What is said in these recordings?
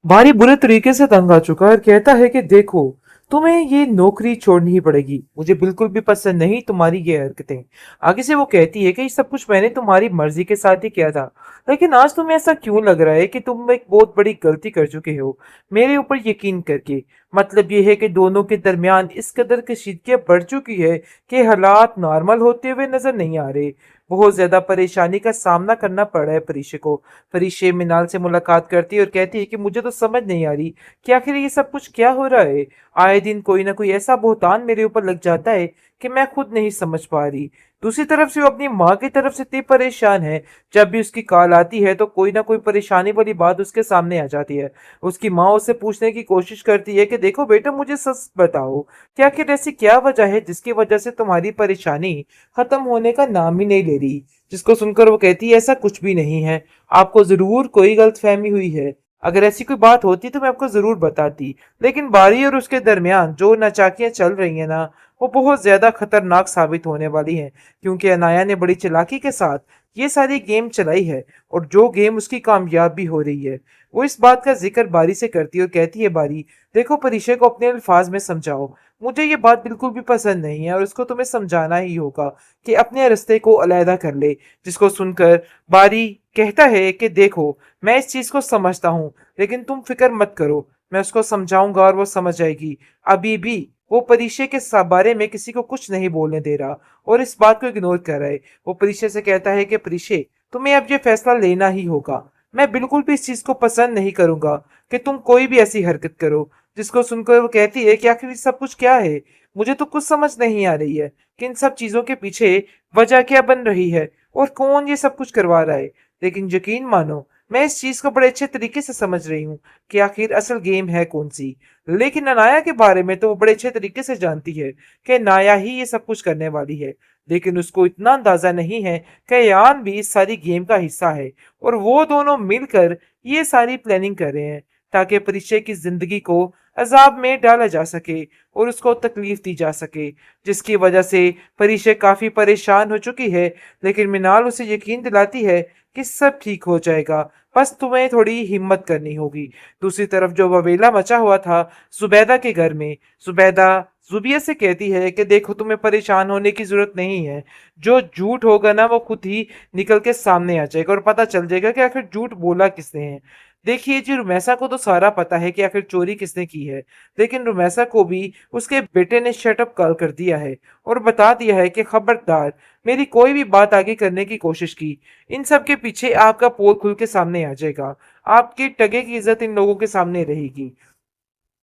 भारी बुरे तरीके से तंग आ चुका है और कहता है कि देखो, तुम्हें ये नौकरी छोड़नी ही पड़ेगी। मुझे बिल्कुल भी पसंद नहीं तुम्हारी ये हरकतें। आगे से वो कहती है कि ये सब कुछ मैंने तुम्हारी मर्जी के साथ ही किया था, लेकिन आज तुम्हें ऐसा क्यों लग रहा है कि तुम एक बहुत बड़ी गलती कर चुके हो मेरे ऊपर यकीन करके। मतलब ये है कि दोनों के दरमियान इस कदर कशीदगियां बढ़ चुकी है कि हालात नॉर्मल होते हुए नजर नहीं आ रहे। बहुत ज्यादा परेशानी का सामना करना पड़ रहा है परीक्षे को। परीक्षे मिनाल से मुलाकात करती है और कहती है कि मुझे तो समझ नहीं आ रही कि आखिर ये सब कुछ क्या हो रहा है। आए दिन कोई ना कोई ऐसा बहुतान मेरे ऊपर लग जाता है कि मैं खुद नहीं समझ पा रही। दूसरी तरफ से वो अपनी माँ की तरफ से इतनी परेशान है। जब भी उसकी कॉल आती है तो कोई ना कोई परेशानी वाली बात उसके सामने आ जाती है। उसकी माँ उससे पूछने की कोशिश करती है कि देखो बेटा, मुझे सच बताओ कि आखिर ऐसी क्या वजह है जिसकी वजह से तुम्हारी परेशानी खत्म होने का नाम ही नहीं ले रही। जिसको सुनकर वो कहती है ऐसा कुछ भी नहीं है, आपको जरूर कोई गलतफहमी हुई है। अगर ऐसी कोई बात होती तो मैं आपको जरूर बताती। लेकिन बारी और उसके दरमियान जो नाचाकियां चल रही हैं ना, वो बहुत ज्यादा खतरनाक साबित होने वाली हैं। क्योंकि अनाया ने बड़ी चालाकी के साथ ये सारी गेम चलाई है, और जो गेम उसकी कामयाब भी हो रही है। वो इस बात का जिक्र बारी से करती है और कहती है, बारी देखो, परीक्षा को अपने अल्फाज में समझाओ। मुझे ये बात बिल्कुल भी पसंद नहीं है और उसको तुम्हें समझाना ही होगा कि अपने रिश्ते को अलहदा कर ले। जिसको सुनकर बारी कहता है कि देखो, मैं इस चीज को समझता हूँ, लेकिन तुम फिक्र मत करो, मैं उसको समझाऊंगा और वो समझ जाएगी। अभी भी वो परीक्षा के बारे में किसी को कुछ नहीं बोलने दे रहा और इस बात को इग्नोर कर रहा है। वो परीक्षा से कहता है कि परीक्षा, तुम्हें अब ये फैसला लेना ही होगा। मैं बिल्कुल भी इस चीज को पसंद नहीं करूंगा कि तुम कोई भी ऐसी हरकत करो। जिसको सुनकर वो कहती है कि आखिर ये सब कुछ क्या है। मुझे तो कुछ समझ नहीं आ रही है कि इन सब चीजों के पीछे वजह क्या बन रही है और कौन ये सब कुछ करवा रहा है। लेकिन यकीन मानो, मैं इस चीज को बड़े अच्छे तरीके से समझ रही हूँ कि आखिर असल गेम है कौन सी। लेकिन अनाया के बारे में तो वो बड़े अच्छे तरीके से जानती है कि नाया ही ये सब कुछ करने वाली है। लेकिन उसको इतना अंदाजा नहीं है कि यान भी इस सारी गेम का हिस्सा है और वो दोनों मिलकर ये सारी प्लानिंग कर रहे हैं ताकि परिचय की जिंदगी को अजाब में डाला जा सके और उसको तकलीफ दी जा सके। जिसकी वजह से परिचय काफी परेशान हो चुकी है। लेकिन मिनाल उसे यकीन दिलाती है कि सब ठीक हो जाएगा, बस तुम्हें थोड़ी हिम्मत करनी होगी। दूसरी तरफ जो ववेला मचा हुआ था जुबैदा के घर में, जुबैदा जुबिया से कहती है कि देखो, तुम्हें परेशान होने की जरूरत नहीं है। जो झूठ होगा ना, वो खुद ही निकल के सामने आ जाएगा और पता चल जाएगा कि आखिर झूठ बोला किसने है। देखिए जी, रुमैसा को तो सारा पता है कि आखिर चोरी किसने की है। लेकिन रुमैसा को भी उसके बेटे ने शटअप कॉल कर दिया है और बता दिया है कि खबरदार, मेरी कोई भी बात आगे करने की कोशिश की, इन सब के पीछे आपका पोल खुल के सामने आ जाएगा। आपकी टगे की इज्जत इन लोगों के सामने रहेगी।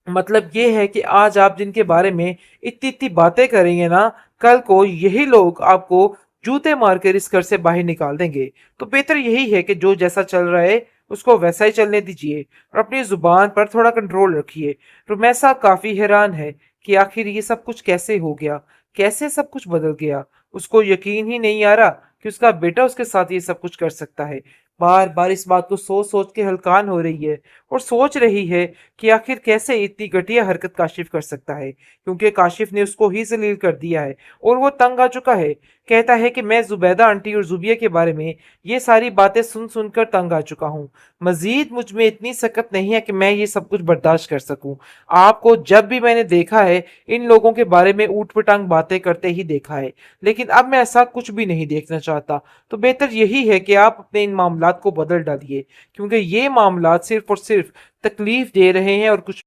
मतलब ये है कि आज आप जिनके बारे में इतनी इतनी बातें करेंगे ना, कल को यही लोग आपको जूते मारकर इस घर से बाहर निकाल देंगे। तो बेहतर यही है कि जो जैसा चल रहा है उसको वैसा ही चलने दीजिए और अपनी जुबान पर थोड़ा कंट्रोल रखिए। रुमैसा काफी हैरान है कि आखिर ये सब कुछ कैसे हो गया, कैसे सब कुछ बदल गया। उसको यकीन ही नहीं आ रहा कि उसका बेटा उसके साथ ये सब कुछ कर सकता है। बार बार इस बात को सोच सोच के हलकान हो रही है और सोच रही है कि आखिर कैसे इतनी घटिया हरकत काशिफ कर सकता है, क्योंकि काशिफ ने उसको ही जलील कर दिया है और वो तंग आ चुका है। कहता है कि मैं जुबैदा आंटी और जुबिया के बारे में ये सारी बातें सुन सुनकर तंग आ चुका हूँ। मजीद मुझ में इतनी सकत नहीं है कि मैं ये सब कुछ बर्दाश्त कर सकूं। आपको जब भी मैंने देखा है, इन लोगों के बारे में ऊट पटांग बातें करते ही देखा है, लेकिन अब मैं ऐसा कुछ भी नहीं देखना चाहता। तो बेहतर यही है कि आप अपने इन मामलात को बदल डालिए, क्योंकि ये मामलात सिर्फ और सिर्फ तकलीफ दे रहे हैं और कुछ।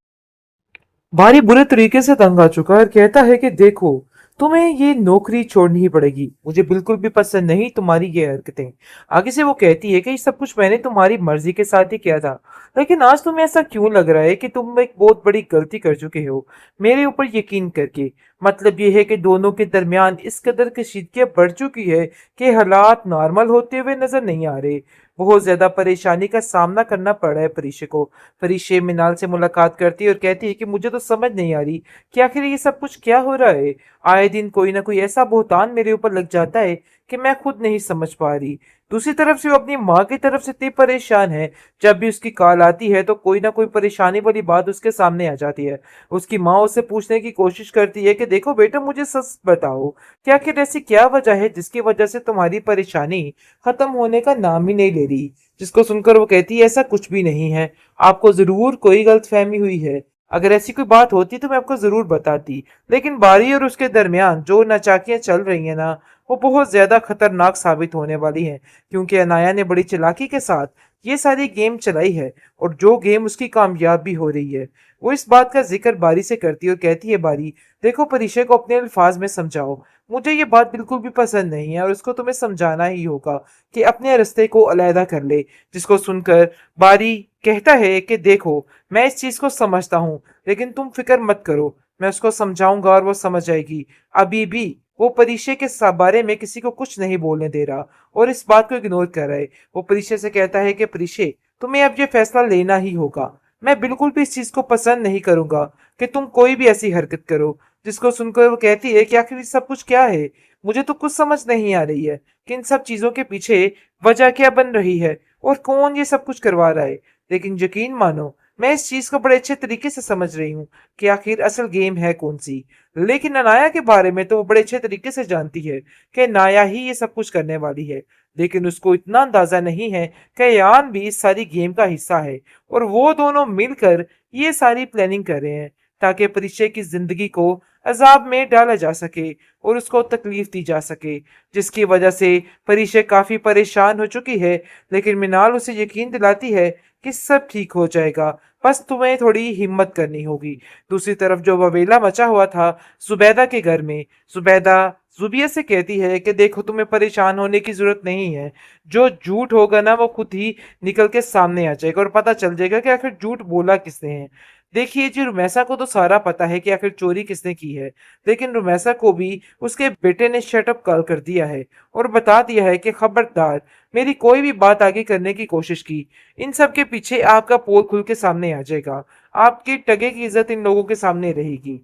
भारी बुरे तरीके से तंग आ चुका है और कहता है कि देखो, तुम्हें ये नौकरी छोड़नी ही पड़ेगी। मुझे बिल्कुल भी पसंद नहीं तुम्हारी ये हरकतें। आगे से वो कहती है कि ये सब कुछ मैंने तुम्हारी मर्जी के साथ ही किया था, लेकिन आज तुम्हें ऐसा क्यों लग रहा है कि तुम एक बहुत बड़ी गलती कर चुके हो मेरे ऊपर यकीन करके। मतलब ये है कि दोनों के दरमियान इस कदर कशीदगियां बढ़ चुकी है कि हालात नॉर्मल होते हुए नजर नहीं आ रहे। बहुत ज्यादा परेशानी का सामना करना पड़ रहा है परीक्षा को। परीक्षा मिनाल से मुलाकात करती है और कहती है कि मुझे तो समझ नहीं आ रही कि आखिर ये सब कुछ क्या हो रहा है। आए दिन कोई ना कोई ऐसा बहुतान मेरे ऊपर लग जाता है कि मैं खुद नहीं समझ पा रही। दूसरी तरफ से वो अपनी माँ की तरफ से इतनी परेशान है, जब भी उसकी कॉल आती है तो कोई ना कोई परेशानी वाली बात उसके सामने आ जाती है। उसकी माँ उससे पूछने की कोशिश करती है कि देखो बेटा, मुझे सच बताओ, कि आखिर ऐसी क्या वजह है जिसकी वजह से तुम्हारी परेशानी खत्म होने का नाम ही नहीं ले रही। जिसको सुनकर वो कहती है ऐसा कुछ भी नहीं है, आपको जरूर कोई गलतफहमी हुई है। अगर ऐसी कोई बात होती तो मैं आपको जरूर बताती, लेकिन बारी और उसके दरमियान जो नाचाकियां चल रही है ना, वो बहुत ज्यादा खतरनाक साबित होने वाली है। क्योंकि अनाया ने बड़ी चालाकी के साथ ये सारी गेम चलाई है, और जो गेम उसकी कामयाब भी हो रही है। वो इस बात का जिक्र बारी से करती है और कहती है, बारी देखो, परीक्षा को अपने अल्फाज में समझाओ, मुझे ये बात बिल्कुल भी पसंद नहीं है और उसको तुम्हें समझाना ही होगा कि अपने रास्ते को अलहदा कर ले। जिसको सुनकर बारी कहता है कि देखो, मैं इस चीज को समझता हूँ, लेकिन तुम फिक्र मत करो, मैं उसको समझाऊंगा और वो समझ जाएगी। अभी भी वो परीक्षा के बारे में किसी को कुछ नहीं बोलने दे रहा और इस बात को इग्नोर कर रहा है। वो परीक्षा से कहता है कि परीक्षा, तुम्हें अब ये फैसला लेना ही होगा। मैं बिल्कुल भी इस चीज को पसंद नहीं करूंगा कि तुम कोई भी ऐसी हरकत करो। जिसको सुनकर वो कहती है कि आखिर ये सब कुछ क्या है, मुझे तो कुछ समझ नहीं आ रही है कि इन सब चीजों के पीछे वजह क्या बन रही है और कौन ये सब कुछ करवा रहा है। लेकिन यकीन मानो, मैं इस चीज को बड़े अच्छे तरीके से समझ रही हूँ कि आखिर असल गेम है कौन सी। लेकिन अनाया के बारे में तो वो बड़े अच्छे तरीके से जानती है कि नाया ही ये सब कुछ करने वाली है। लेकिन उसको इतना अंदाजा नहीं है कि यान भी इस सारी गेम का हिस्सा है, और वो दोनों मिलकर ये सारी प्लानिंग कर रहे हैं ताकि परिचय की जिंदगी को अजाब में डाला जा सके और उसको तकलीफ दी जा सके। जिसकी वजह से परिचय काफी परेशान हो चुकी है, लेकिन मिनाल उसे यकीन दिलाती है कि सब ठीक हो जाएगा, बस तुम्हें थोड़ी हिम्मत करनी होगी। दूसरी तरफ जो ववेला मचा हुआ था जुबैदा के घर में, जुबैदा जुबिया से कहती है कि देखो, तुम्हें परेशान होने की जरूरत नहीं है। जो झूठ होगा ना, वो खुद ही निकल के सामने आ जाएगा और पता चल जाएगा कि आखिर झूठ बोला किसने है। देखिए जी, रुमैसा को तो सारा पता है कि आखिर चोरी किसने की है, लेकिन रुमैसा को भी उसके बेटे ने शटअप कॉल कर दिया है और बता दिया है कि खबरदार, मेरी कोई भी बात आगे करने की कोशिश की, इन सब के पीछे आपका पोल खुल के सामने आ जाएगा। आपकी टगे की इज्जत इन लोगों के सामने रहेगी।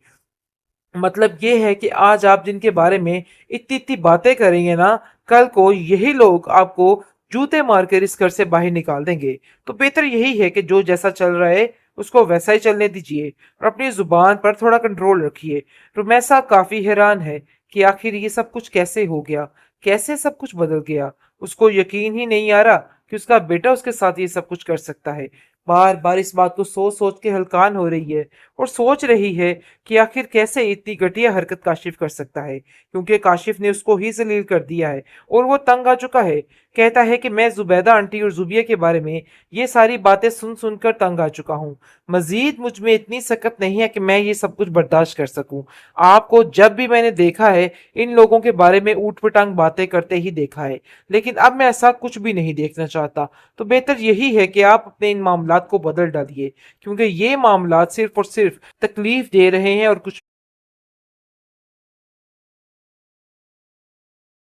मतलब ये है कि आज आप जिनके बारे में इतनी इतनी बातें करेंगे ना, कल को यही लोग आपको जूते मारकर इस घर से बाहर निकाल देंगे। तो बेहतर यही है कि जो जैसा चल रहा है उसको वैसा ही चलने दीजिए और अपनी जुबान पर थोड़ा कंट्रोल रखिए। रुमैसा काफी हैरान है कि आखिर ये सब कुछ कैसे हो गया, कैसे सब कुछ बदल गया। उसको यकीन ही नहीं आ रहा कि उसका बेटा उसके साथ ये सब कुछ कर सकता है। बार बार इस बात को सोच सोच के हलकान हो रही है और सोच रही है कि आखिर कैसे इतनी घटिया हरकत काशिफ कर सकता है, क्योंकि काशिफ ने उसको ही जलील कर दिया है और वो तंग आ चुका है। कहता है कि मैं जुबैदा आंटी और जुबिया के बारे में ये सारी बातें सुन सुनकर तंग आ चुका हूँ। मजीद मुझ में इतनी सकत नहीं है कि मैं ये सब कुछ बर्दाश्त कर सकूं। आपको जब भी मैंने देखा है, इन लोगों के बारे में ऊट पटांग बातें करते ही देखा है, लेकिन अब मैं ऐसा कुछ भी नहीं देखना चाहता। तो बेहतर यही है कि आप अपने इन मामलात को बदल डालिए, क्योंकि ये मामलात सिर्फ और सिर्फ तकलीफ दे रहे हैं और कुछ